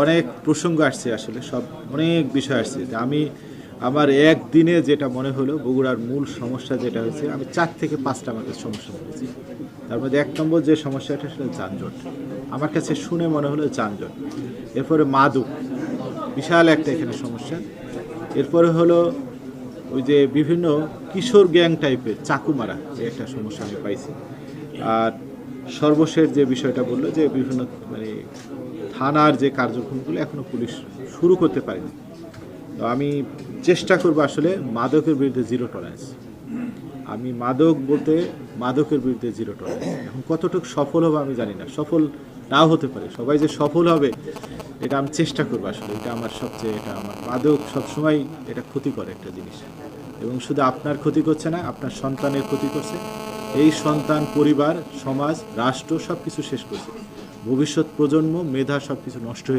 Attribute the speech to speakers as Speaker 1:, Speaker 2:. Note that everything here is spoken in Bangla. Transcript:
Speaker 1: অনেক প্রসঙ্গ আসছে, আসলে সব অনেক বিষয় আসছে। আমি আমার একদিনে যেটা মনে হলো বগুড়ার মূল সমস্যা যেটা হয়েছে, আমি 4 থেকে 5টা আমাকে সমস্যা বলেছি। তার মধ্যে 1 নম্বর যে সমস্যাটা সেটা যানজট। আমার কাছে শুনে মনে হলো যানজট। এরপরে মাদক, বিশাল একটা এখানে সমস্যা। এরপরে হলো ওই যে বিভিন্ন কিশোর গ্যাং টাইপের চাকু মারা, এই একটা সমস্যা আমি পাইছি। আর সর্বশেষ যে বিষয়টা বললো যে বিভিন্ন মানে থানার যে কার্যক্রমগুলো এখনো পুলিশ শুরু করতে পারেনি। তো আমি চেষ্টা করব আসলে মাদকের বিরুদ্ধে জিরো টলারেন্স। আমি মাদক বলতে মাদকের বিরুদ্ধে জিরো টলারেন্স। এখন কতটুকু সফল হবে আমি জানি না, সফল নাও হতে পারে। সবাই যে সফল হবে এটা আমি চেষ্টা করবো আসলে। এটা আমার সবচেয়ে, এটা আমার মাদক সবসময় এটা ক্ষতি করে একটা জিনিস, এবং শুধু আপনার ক্ষতি করছে না, আপনার সন্তানের ক্ষতি করছে। এই সন্তান, পরিবার, সমাজ, রাষ্ট্র সব কিছু শেষ করছে। ভবিষ্যৎ প্রজন্ম, মেধা সব কিছু নষ্ট হয়ে